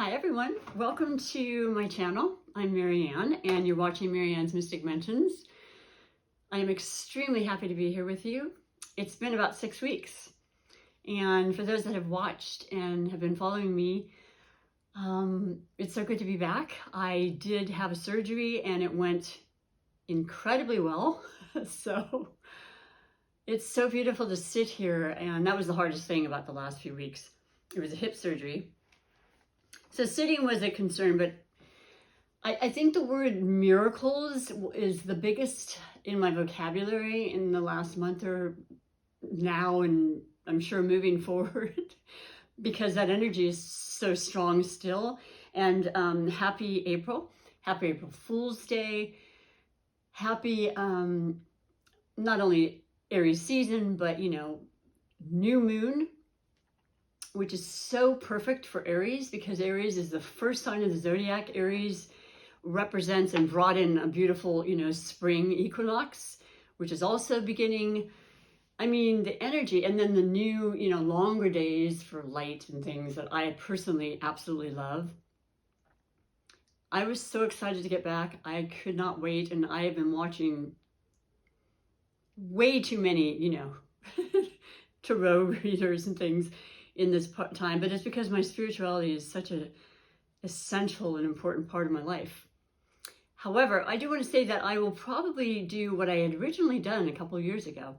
Hi everyone, welcome to my channel. I'm Marianne and you're watching Marianne's Mystic Mentions. I am extremely happy to be here with you. It's been about 6 weeks, and for those that have watched and have been following me, it's so good to be back. I did have a surgery and it went incredibly well. So it's so beautiful to sit here, and that was the hardest thing about the last few weeks. It was a hip surgery. So sitting was a concern, but I think the word miracles is the biggest in my vocabulary in the last month or now, and I'm sure moving forward, because that energy is so strong still. And happy April Fool's Day, happy not only Aries season, but new moon, which is so perfect for Aries because Aries is the first sign of the zodiac. Aries represents and brought in a beautiful, spring equinox, which is also beginning. I mean, the energy, and then the new, longer days for light and things that I personally absolutely love. I was so excited to get back. I could not wait, and I have been watching way too many, tarot readers and things in this time, but it's because my spirituality is such an essential and important part of my life. However, I do want to say that I will probably do what I had originally done a couple of years ago.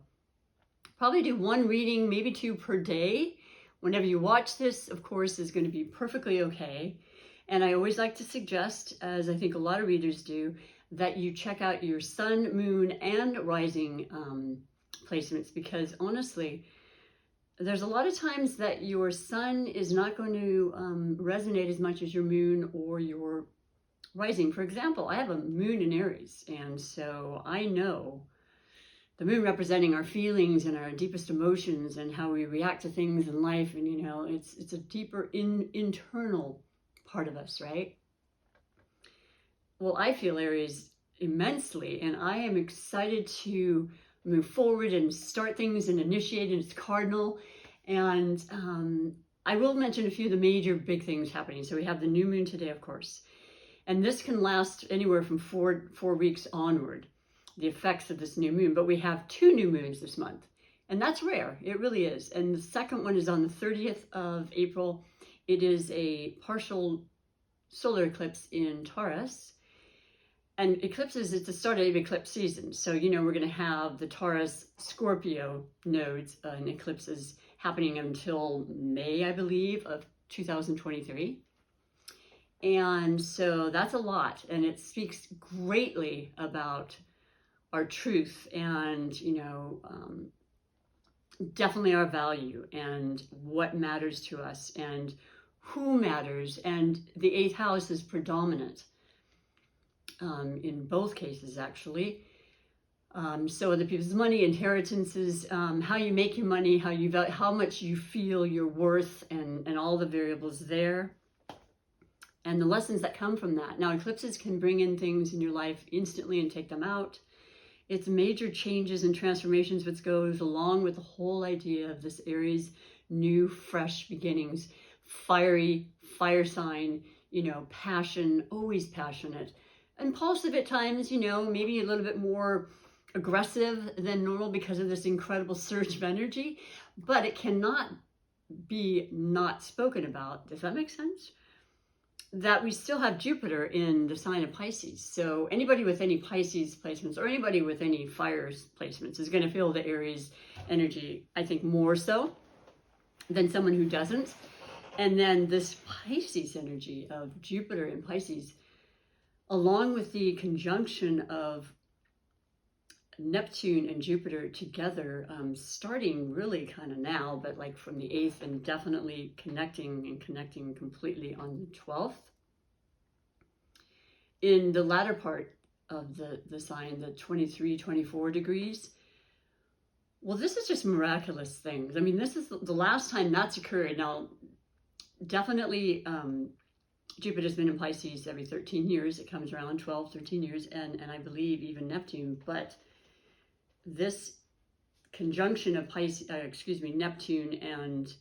Probably do one reading, maybe 2 per day. Whenever you watch this, of course, is going to be perfectly okay. And I always like to suggest, as I think a lot of readers do, that you check out your sun, moon, and rising placements, because honestly, there's a lot of times that your sun is not going to resonate as much as your moon or your rising. For example, I have a moon in Aries, and so I know the moon representing our feelings and our deepest emotions and how we react to things in life. And, it's a deeper internal part of us, right? Well, I feel Aries immensely, and I am excited to move forward and start things and initiate, and it's cardinal. And I will mention a few of the major big things happening. So we have the new moon today, of course, and this can last anywhere from four weeks onward, the effects of this new moon. But we have 2 new moons this month, and that's rare. It really is. And the second one is on the 30th of April. It is a partial solar eclipse in Taurus. And eclipses is the start of eclipse season. So, we're going to have the Taurus Scorpio nodes and eclipses happening until May, I believe, of 2023. And so that's a lot. And it speaks greatly about our truth and, definitely our value and what matters to us and who matters. And the 8th house is predominant. In both cases, actually. So other people's money, inheritances, how you make your money, how much you feel you're worth, and all the variables there, and the lessons that come from that. Now, eclipses can bring in things in your life instantly and take them out. It's major changes and transformations, which goes along with the whole idea of this Aries new, fresh beginnings, fiery, fire sign, passion, always passionate. Impulsive at times, maybe a little bit more aggressive than normal because of this incredible surge of energy, but it cannot be not spoken about. Does that make sense? That we still have Jupiter in the sign of Pisces. So anybody with any Pisces placements or anybody with any fire placements is going to feel the Aries energy, I think, more so than someone who doesn't. And then this Pisces energy of Jupiter in Pisces, along with the conjunction of Neptune and Jupiter together, starting really kind of now, but like from the 8th, and definitely connecting completely on the 12th. In the latter part of the sign, the 23, 24 degrees, well, this is just miraculous things. I mean, this is the last time that's occurred. Now, definitely, Jupiter's been in Pisces every 13 years. It comes around 12, 13 years, and I believe even Neptune. But this conjunction of Neptune and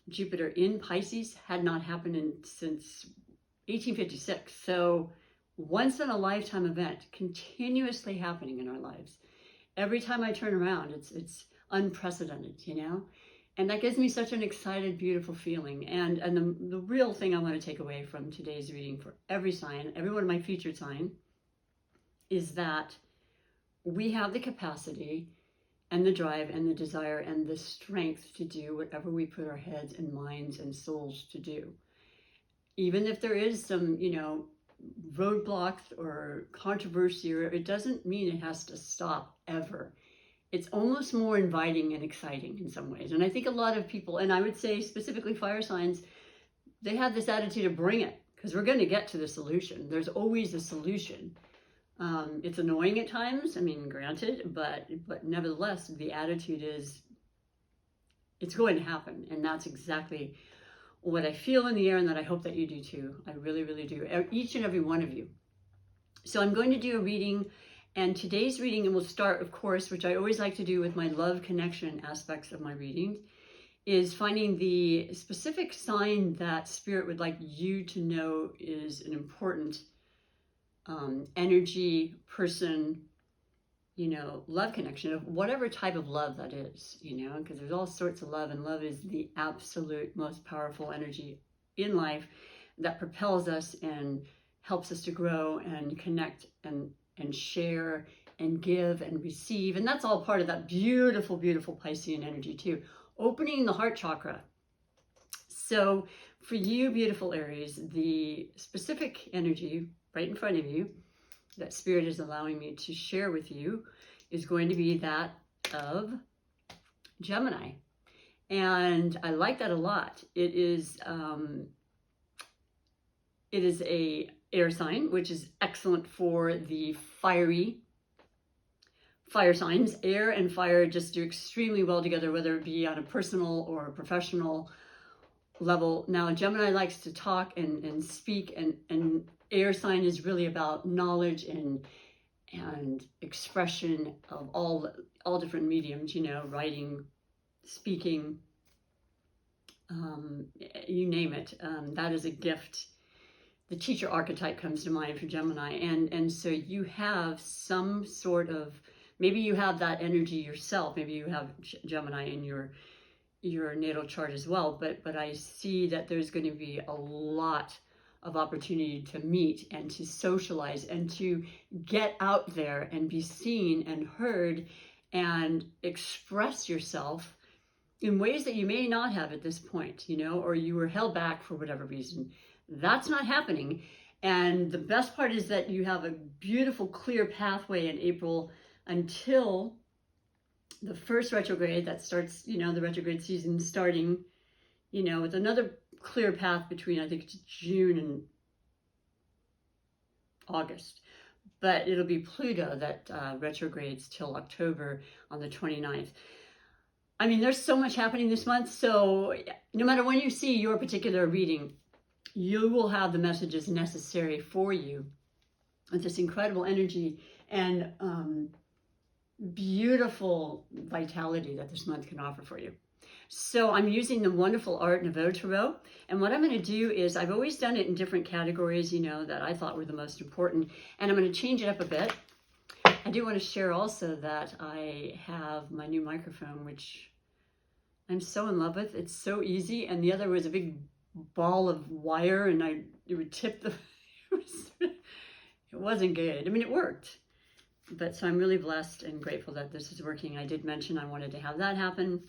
Jupiter in Pisces had not happened since 1856. So once in a lifetime event, continuously happening in our lives. Every time I turn around, it's unprecedented, you know? And that gives me such an excited, beautiful feeling. And the real thing I want to take away from today's reading for every sign, every one of my featured sign, is that we have the capacity and the drive and the desire and the strength to do whatever we put our heads and minds and souls to do. Even if there is some, you know, roadblocks or controversy, or it doesn't mean it has to stop ever. It's almost more inviting and exciting in some ways. And I think a lot of people, and I would say specifically fire signs, they have this attitude of bring it, because we're going to get to the solution. There's always a solution. It's annoying at times, I mean, granted, but nevertheless, the attitude is it's going to happen. And that's exactly what I feel in the air, and that I hope that you do too. I really, really do. Each and every one of you. So I'm going to do a reading. And today's reading, and we'll start, of course, which I always like to do with my love connection aspects of my readings, is finding the specific sign that Spirit would like you to know is an important energy, person, you know, love connection of whatever type of love that is, you know, because there's all sorts of love, and love is the absolute most powerful energy in life that propels us and helps us to grow and connect and share and give and receive. And that's all part of that beautiful, beautiful Piscean energy too, opening the heart chakra. So for you, beautiful Aries, the specific energy right in front of you that Spirit is allowing me to share with you is going to be that of Gemini. And I like that a lot. It is a air sign, which is excellent for the fire signs. Air and fire just do extremely well together, whether it be on a personal or a professional level. Now, Gemini likes to talk and speak, and air sign is really about knowledge and expression of all different mediums, you know, writing, speaking, you name it. That is a gift. The teacher archetype comes to mind for Gemini. And so you have some sort of, maybe you have that energy yourself. Maybe you have Gemini in your natal chart as well. But I see that there's going to be a lot of opportunity to meet and to socialize and to get out there and be seen and heard and express yourself in ways that you may not have at this point, you know, or you were held back for whatever reason. That's not happening. And the best part is that you have a beautiful, clear pathway in April until the first retrograde that starts, you know, the retrograde season starting, you know, with another clear path between, I think it's June and August. But it'll be Pluto that retrogrades till October on the 29th. I mean, there's so much happening this month. So no matter when you see your particular reading, you will have the messages necessary for you with this incredible energy and beautiful vitality that this month can offer for you. So I'm using the wonderful Art Nouveau Tarot. And what I'm going to do is, I've always done it in different categories, you know, that I thought were the most important. And I'm going to change it up a bit. I do want to share also that I have my new microphone, which I'm so in love with. It's so easy. And the other was a big ball of wire, and it would tip the, it wasn't good. I mean, it worked. But so I'm really blessed and grateful that this is working. I did mention I wanted to have that happen.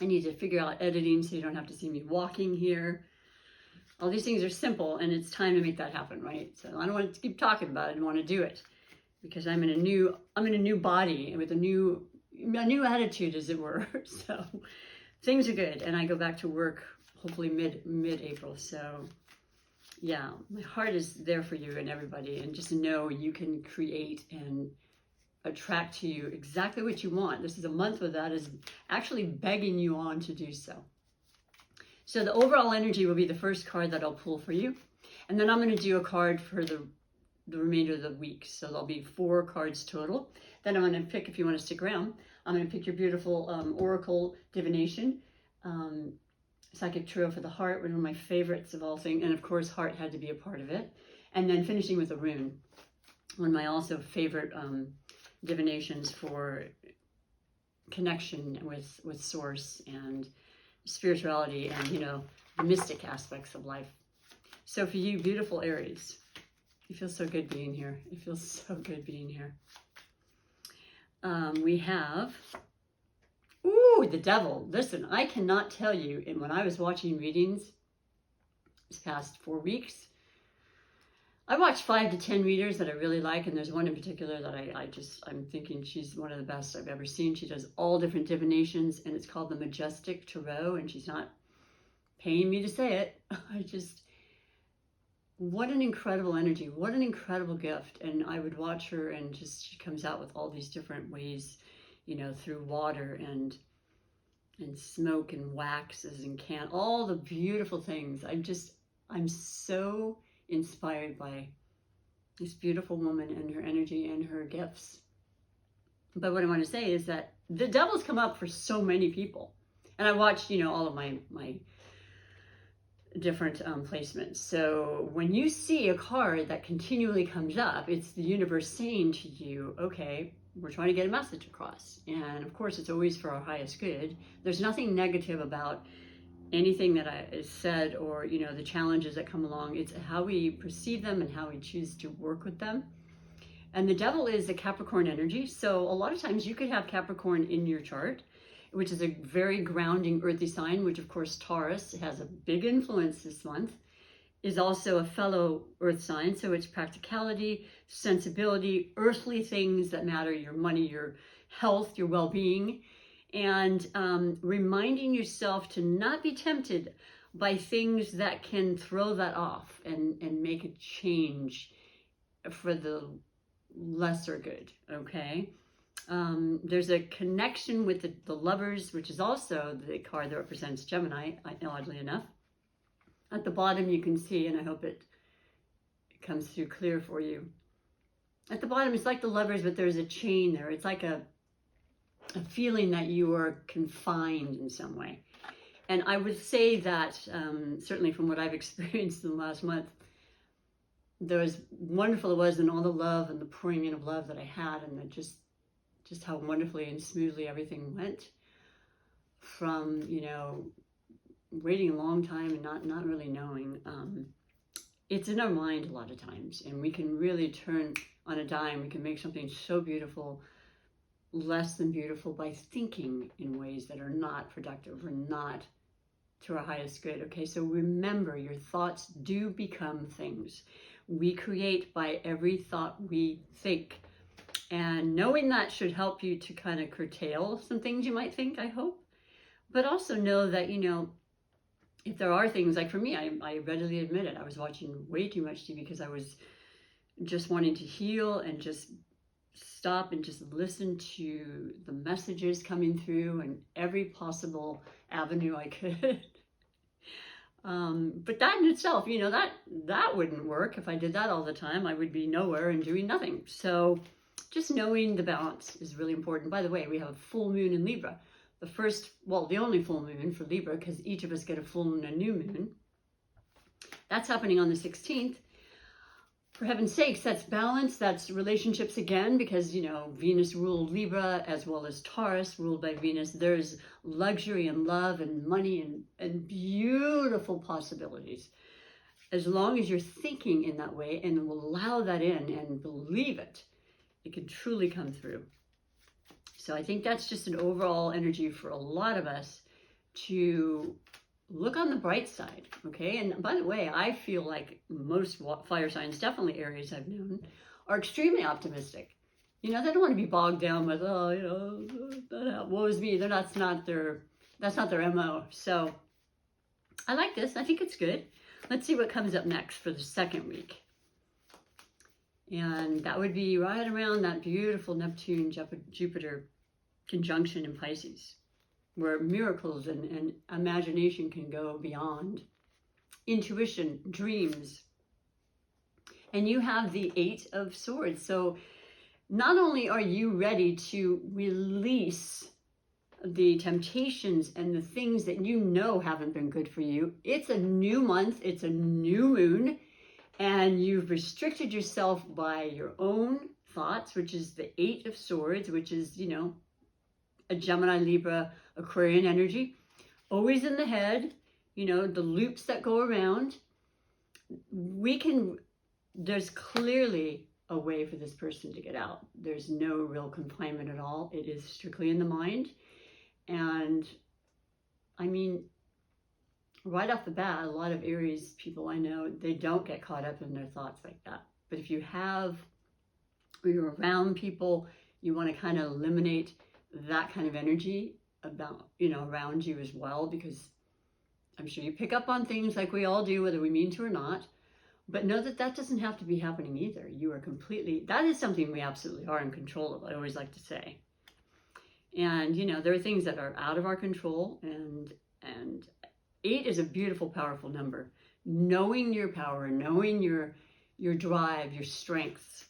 I need to figure out editing so you don't have to see me walking here. All these things are simple, and it's time to make that happen, right? So I don't want to keep talking about it. I want to do it because I'm in a new body with a new attitude, as it were. So things are good, and I go back to work hopefully mid-April. So yeah, my heart is there for you and everybody, and just know you can create and attract to you exactly what you want. This is a month where that is actually begging you on to do so. So the overall energy will be the first card that I'll pull for you. And then I'm going to do a card for the remainder of the week. So there'll be 4 cards total. Then I'm going to pick, if you want to stick around, I'm going to pick your beautiful Oracle divination Psychic Trio for the heart, one of my favorites of all things. And of course, heart had to be a part of it. And then finishing with a rune, one of my also favorite divinations for connection with source and spirituality and, you know, the mystic aspects of life. So for you, beautiful Aries, it feels so good being here. It feels so good being here. We have, ooh, the devil. Listen, I cannot tell you, and when I was watching readings this past 4 weeks, I watched 5 to 10 readers that I really like, and there's one in particular that I'm thinking she's one of the best I've ever seen. She does all different divinations, and it's called the Majestic Tarot, and she's not paying me to say it. What an incredible energy, what an incredible gift. And I would watch her, and just she comes out with all these different ways, you know, through water and smoke and waxes and all the beautiful things. I'm so inspired by this beautiful woman and her energy and her gifts. But what I want to say is that the devil's come up for so many people. And I watched, you know, all of my different placements. So when you see a card that continually comes up, it's the universe saying to you, okay, we're trying to get a message across. And of course, it's always for our highest good. There's nothing negative about anything that is said, or, you know, the challenges that come along. It's how we perceive them and how we choose to work with them. And the devil is a Capricorn energy. So a lot of times you could have Capricorn in your chart, which is a very grounding earthy sign, which of course Taurus has a big influence this month, is also a fellow earth sign. So it's practicality, sensibility, earthly things that matter, your money, your health, your well-being, and reminding yourself to not be tempted by things that can throw that off and make a change for the lesser good, okay? There's a connection with the Lovers, which is also the card that represents Gemini, oddly enough. At the bottom you can see, and I hope it comes through clear for you. At the bottom it's like the Lovers, but there's a chain there. It's like a feeling that you are confined in some way. And I would say that, certainly from what I've experienced in the last month, there was wonderful it was, and all the love and the pouring in of love that I had, and just how wonderfully and smoothly everything went, from, you know, waiting a long time and not really knowing. It's in our mind a lot of times, and we can really turn on a dime. We can make something so beautiful less than beautiful by thinking in ways that are not productive or not to our highest good. Okay, so remember, your thoughts do become things. We create by every thought we think. And knowing that should help you to kind of curtail some things you might think, I hope. But also know that, you know, if there are things, like for me, I readily admit it, I was watching way too much TV because I was just wanting to heal and just stop and just listen to the messages coming through and every possible avenue I could. But that in itself, you know, that wouldn't work. If I did that all the time, I would be nowhere and doing nothing. So just knowing the balance is really important. By the way, we have a full moon in Libra. The only full moon for Libra, because each of us get a full moon and a new moon. That's happening on the 16th. For heaven's sakes, that's balance, that's relationships again, because, you know, Venus ruled Libra as well as Taurus ruled by Venus. There's luxury and love and money and beautiful possibilities. As long as you're thinking in that way and will allow that in and believe it, it can truly come through. So I think that's just an overall energy for a lot of us to look on the bright side, okay? And by the way, I feel like most fire signs, definitely Aries I've known, are extremely optimistic. You know, they don't want to be bogged down with, oh, you know, woe is me. That's not their MO. So I like this. I think it's good. Let's see what comes up next for the second week. And that would be right around that beautiful Neptune-Jupiter conjunction in Pisces, where miracles and imagination can go beyond. Intuition, dreams. And you have the 8 of Swords. So not only are you ready to release the temptations and the things that you know haven't been good for you. It's a new month, it's a new moon, and you've restricted yourself by your own thoughts, which is the 8 of Swords, which is, you know, a Gemini, Libra, Aquarian energy. Always in the head, you know, the loops that go around. There's clearly a way for this person to get out. There's no real confinement at all. It is strictly in the mind. And I mean, right off the bat, a lot of Aries people I know, they don't get caught up in their thoughts like that. But if you have, or you're around people, you want to kind of eliminate that kind of energy about, you know, around you as well, because I'm sure you pick up on things like we all do, whether we mean to or not. But know that that doesn't have to be happening either. You are completely, that is something we absolutely are in control of, I always like to say. And, you know, there are things that are out of our control, and 8 is a beautiful, powerful number. Knowing your power, knowing your drive, your strengths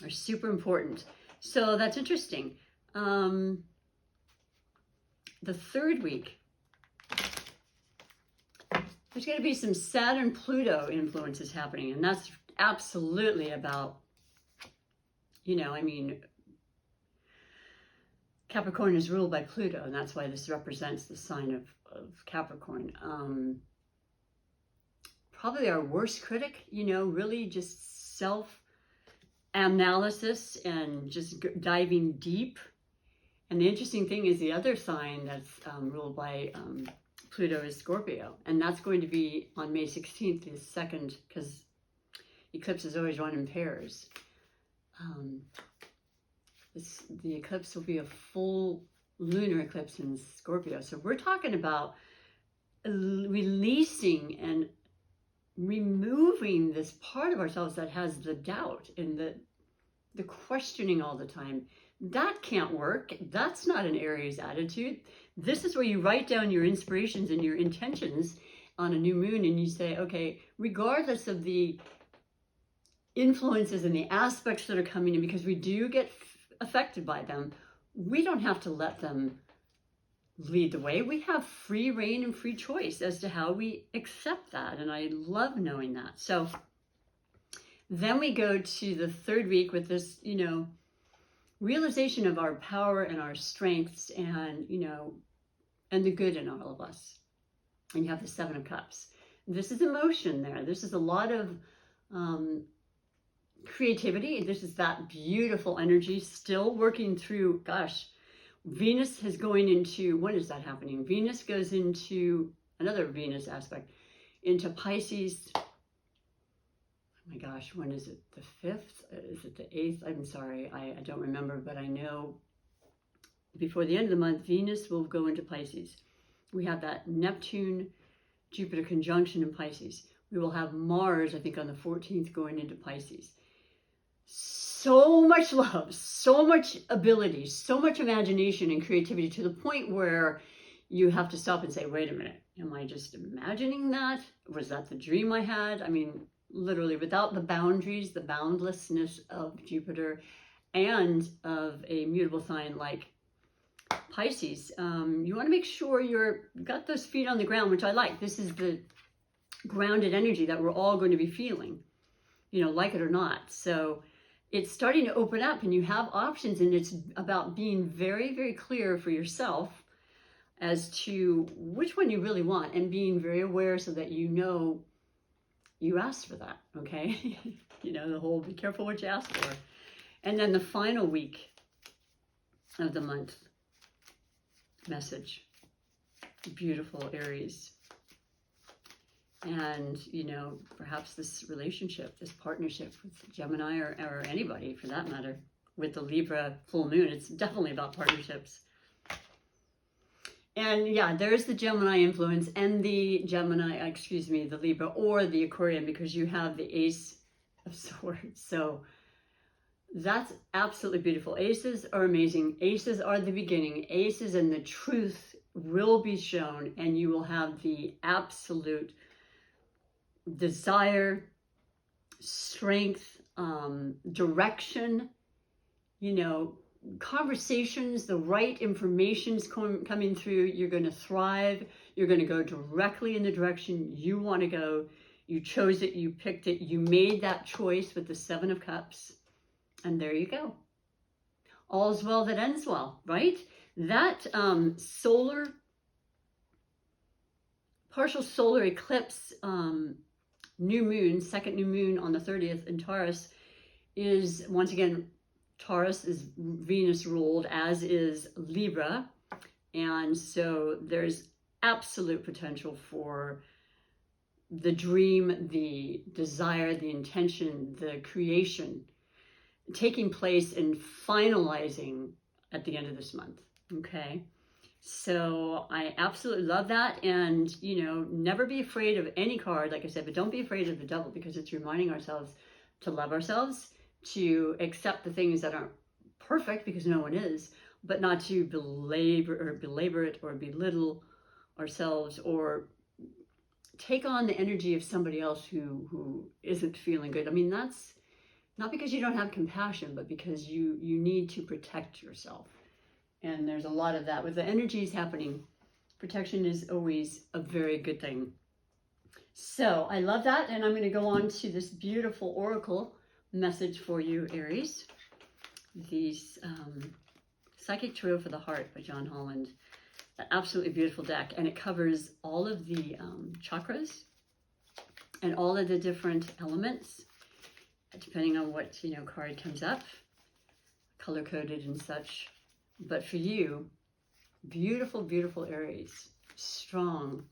are super important. So that's interesting. The 3rd week, there's going to be some Saturn-Pluto influences happening, and that's absolutely about, you know, I mean, Capricorn is ruled by Pluto, and that's why this represents the sign of Capricorn. Probably our worst critic, you know, really just self-analysis and just diving deep. And the interesting thing is the other sign that's ruled by Pluto is Scorpio, and that's going to be on May 16th, the second, because eclipses always run in pairs. The eclipse will be a full lunar eclipse in Scorpio. So we're talking about releasing and removing this part of ourselves that has the doubt and the questioning all the time. That can't work. That's not an Aries attitude. This is where you write down your inspirations and your intentions on a new moon, and you say, okay, regardless of the influences and the aspects that are coming in, because we do get affected by them, we don't have to let them lead the way. We have free reign and free choice as to how we accept that, and I love knowing that. So then we go to the 3rd week with this, you know, realization of our power and our strengths, and, you know, and the good in all of us. And you have the 7 of Cups. This is emotion there. This is a lot of creativity. This is that beautiful energy still working through, gosh, Venus is going into, when is that happening? Venus goes into another Venus aspect, into Pisces. Oh my gosh, when is it? The 5th? Is it the 8th? I'm sorry, I don't remember, but I know before the end of the month, Venus will go into Pisces. We have that Neptune-Jupiter conjunction in Pisces. We will have Mars, I think, on the 14th going into Pisces. So much love, so much ability, so much imagination and creativity, to the point where you have to stop and say, wait a minute, am I just imagining that? Was that the dream I had? I mean, literally, without the boundaries, the boundlessness of Jupiter and of a mutable sign like Pisces, you want to make sure you've got those feet on the ground, which I like. This is the grounded energy that we're all going to be feeling, you know, like it or not. So it's starting to open up, and you have options, and it's about being very, very clear for yourself as to which one you really want, and being very aware so that you know you asked for that, okay? You know, the whole be careful what you ask for. And then the final week of the month message, beautiful Aries. And, you know, perhaps this relationship, this partnership with Gemini, or anybody for that matter, with the Libra full moon, it's definitely about partnerships. And yeah, there's the Gemini influence and the the Libra or the Aquarian, because you have the Ace of Swords. So that's absolutely beautiful. Aces are amazing. Aces are the beginning. Aces and the truth will be shown, and you will have the absolute desire, strength, direction, you know, conversations, the right information's coming through. You're going to thrive. You're going to go directly in the direction you want to go. You chose it. You picked it. You made that choice with the Seven of Cups. And there you go. All's well that ends well, right? That partial solar eclipse, new moon, second new moon on the 30th in Taurus is, once again, Taurus is Venus ruled, as is Libra. And so there's absolute potential for the dream, the desire, the intention, the creation taking place and finalizing at the end of this month. Okay. So I absolutely love that. And, you know, never be afraid of any card, like I said, but don't be afraid of the devil, because it's reminding ourselves to love ourselves, to accept the things that aren't perfect, because no one is, but not to belabor it or belittle ourselves or take on the energy of somebody else who isn't feeling good. I mean, that's not because you don't have compassion, but because you need to protect yourself. And there's a lot of that. With the energies happening, protection is always a very good thing. So I love that. And I'm going to go on to this beautiful oracle message for you, Aries. These Psychic Tarot for the Heart by John Holland. An absolutely beautiful deck. And it covers all of the chakras and all of the different elements, depending on what, you know, card comes up, color-coded and such. But for you, beautiful, beautiful Aries, strong,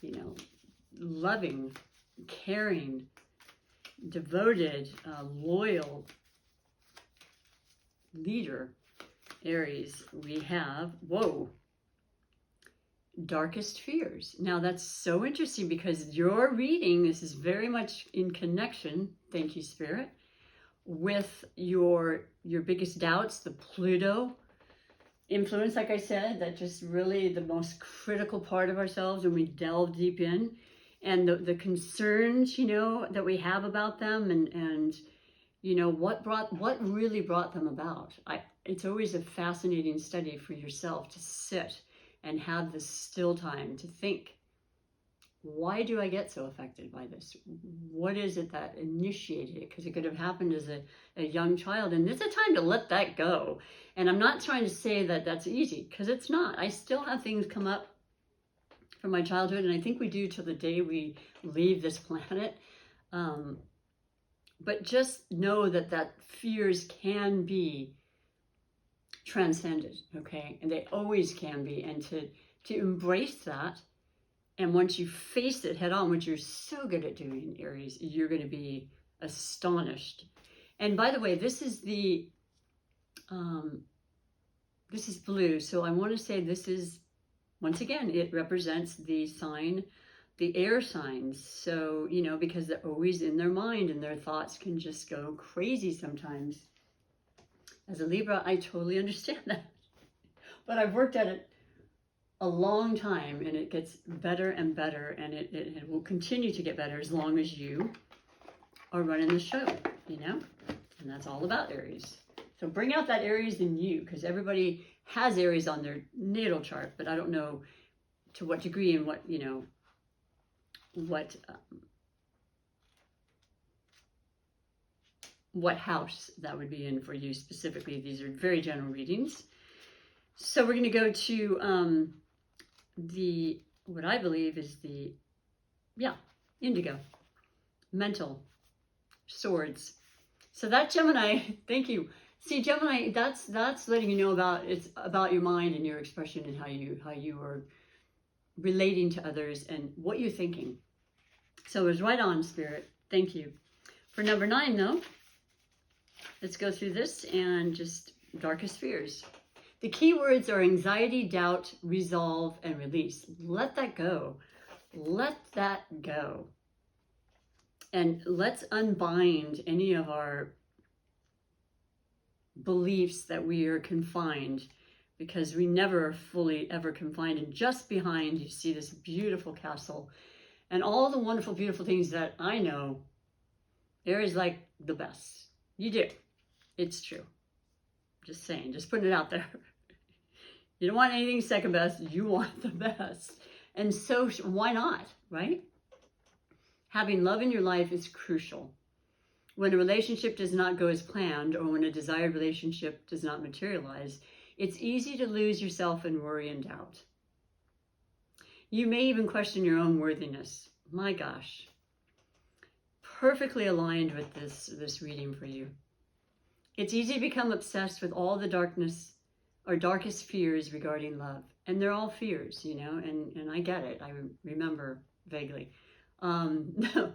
you know, loving, caring, devoted, loyal leader, Aries, we have, whoa, darkest fears. Now that's so interesting, because your reading, this is very much in connection, thank you, Spirit, with your biggest doubts, the Pluto influence, like I said, that just really the most critical part of ourselves when we delve deep in, and the concerns, you know, that we have about them, and you know, what really brought them about. It's always a fascinating study for yourself to sit and have this still time to think, why do I get so affected by this? What is it that initiated it? Because it could have happened as a young child, and it's a time to let that go. And I'm not trying to say that that's easy, because it's not. I still have things come up from my childhood, and I think we do till the day we leave this planet. But just know that fears can be transcended, okay? And they always can be. And to embrace that, and once you face it head on, which you're so good at doing, Aries, you're going to be astonished. And by the way, this is blue. So I want to say this is, once again, it represents the sign, the air signs. So, you know, because they're always in their mind and their thoughts can just go crazy sometimes. As a Libra, I totally understand that. But I've worked at it a long time, and it gets better and better, and it will continue to get better as long as you are running the show, you know? And that's all about Aries. So bring out that Aries in you, because everybody has Aries on their natal chart, but I don't know to what degree and what, you know, what house that would be in for you specifically. These are very general readings. So we're going to go to what I believe is indigo, mental, swords. So that Gemini, thank you. See, Gemini, that's letting you know about your mind and your expression, and how you are relating to others and what you're thinking. So it was right on, Spirit. Thank you. For number 9, though, let's go through this and just darkest fears. The key words are anxiety, doubt, resolve, and release. Let that go. Let that go. And let's unbind any of our beliefs that we are confined, because we never are fully ever confined. And just behind, you see this beautiful castle and all the wonderful, beautiful things that I know Aries like the best. You do. It's true. Just saying, just putting it out there. You don't want anything second best, you want the best. And so why not, right? Having love in your life is crucial. When a relationship does not go as planned, or when a desired relationship does not materialize, it's easy to lose yourself in worry and doubt. You may even question your own worthiness. My gosh. Perfectly aligned with this reading for you. It's easy to become obsessed with all the darkness or darkest fears regarding love. And they're all fears, you know, and I get it. I remember vaguely. No,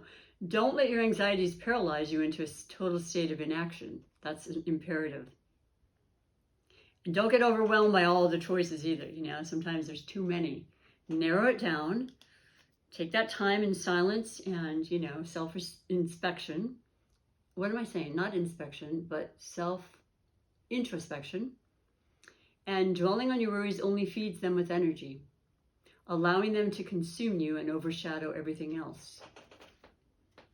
don't let your anxieties paralyze you into a total state of inaction. That's imperative. And don't get overwhelmed by all the choices either. You know, sometimes there's too many. Narrow it down. Take that time in silence and, you know, self-inspection. What am I saying? Not inspection, but self-introspection. And dwelling on your worries only feeds them with energy, allowing them to consume you and overshadow everything else.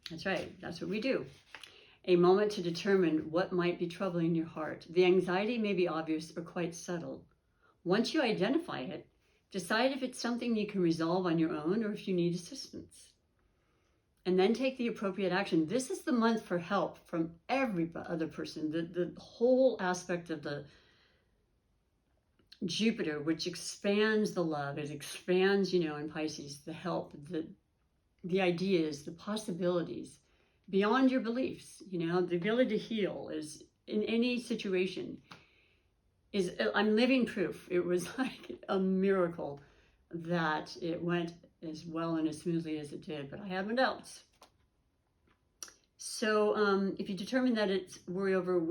That's right. That's what we do. A moment to determine what might be troubling your heart. The anxiety may be obvious or quite subtle. Once you identify it, decide if it's something you can resolve on your own or if you need assistance. And then take the appropriate action. This is the month for help from every other person. The whole aspect of the Jupiter, which expands the love, it expands, you know, in Pisces, the help, the ideas, the possibilities beyond your beliefs, you know, the ability to heal is in any situation is, I'm living proof. It was like a miracle that it went as well and as smoothly as it did, but I had my doubts. So if you determine that it's worry over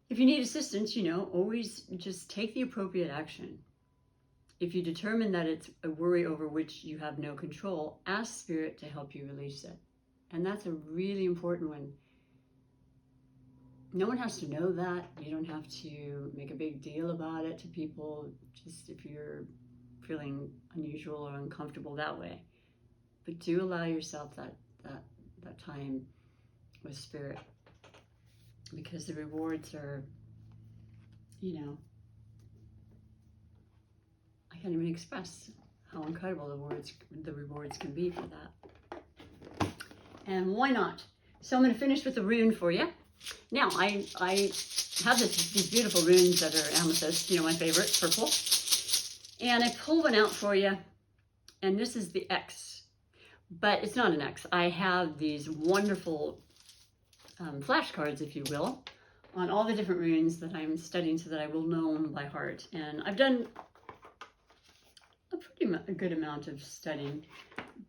if you need assistance, you know, always just take the appropriate action. If you determine that it's a worry over which you have no control, ask Spirit to help you release it. And that's a really important one. No one has to know that. You don't have to make a big deal about it to people, just if you're feeling unusual or uncomfortable that way. But do allow yourself that time with Spirit, because the rewards are, you know, I can't even express how incredible the rewards can be for that. And why not? So I'm going to finish with a rune for you. Now, I have these beautiful runes that are amethyst, you know, my favorite, purple. And I pull one out for you, and this is the X. But it's not an X. I have these wonderful flashcards, if you will, on all the different runes that I'm studying so that I will know them by heart. And I've done a good amount of studying,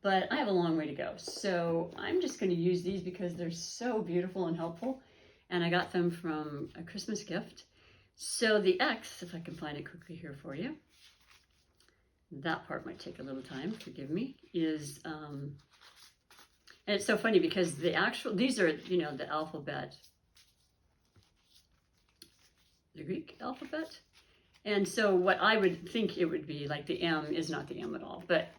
but I have a long way to go. So I'm just going to use these because they're so beautiful and helpful. And I got them from a Christmas gift. So the X, if I can find it quickly here for you, that part might take a little time, forgive me, is, and it's so funny because these are, you know, the alphabet, the Greek alphabet. And so what I would think it would be, like the M is not the M at all, but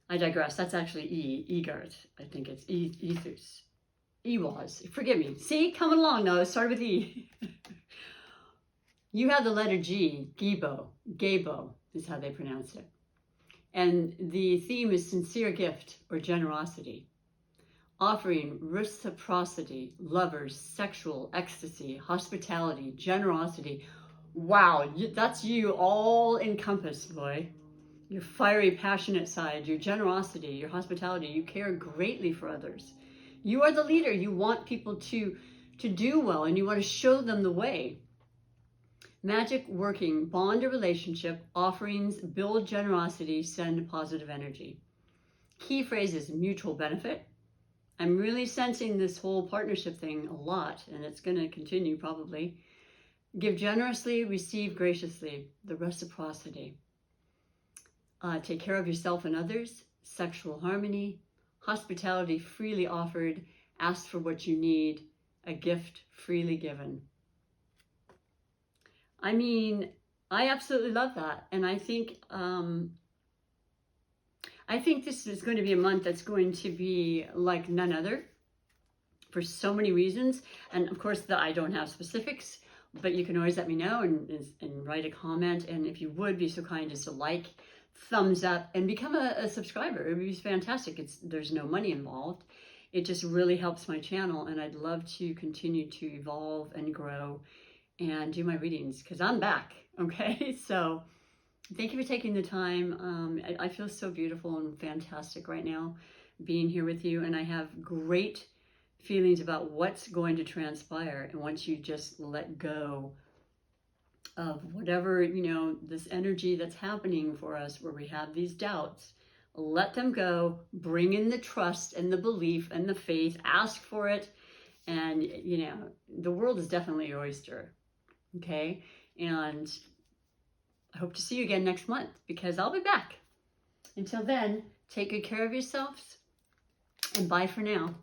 I digress. That's actually Egart. I think it's Ethos. Ewaz. Forgive me. See, coming along now. It started with E. You have the letter G, Gabo is how they pronounce it. And the theme is sincere gift or generosity. Offering reciprocity, lovers, sexual ecstasy, hospitality, generosity. Wow, that's you all encompassed, boy. Your fiery, passionate side, your generosity, your hospitality. You care greatly for others. You are the leader. You want people to do well, and you want to show them the way. Magic working, bond a relationship, offerings, build generosity, send positive energy. Key phrases: mutual benefit. I'm really sensing this whole partnership thing a lot, and it's going to continue probably. Give generously, receive graciously, the reciprocity. Take care of yourself and others, sexual harmony, hospitality freely offered, ask for what you need, a gift freely given. I mean, I absolutely love that. And I think this is going to be a month that's going to be like none other for so many reasons. And of course, I don't have specifics, but you can always let me know and write a comment. And if you would be so kind as to like, thumbs up, and become a subscriber. It would be fantastic. There's no money involved. It just really helps my channel, and I'd love to continue to evolve and grow and do my readings because I'm back. Okay, so thank you for taking the time. I feel so beautiful and fantastic right now being here with you, and I have great feelings about what's going to transpire. And once you just let go of whatever, you know, this energy that's happening for us where we have these doubts, let them go, bring in the trust and the belief and the faith, ask for it. And, you know, the world is definitely your oyster. Okay. And I hope to see you again next month because I'll be back. Until then, take good care of yourselves and bye for now.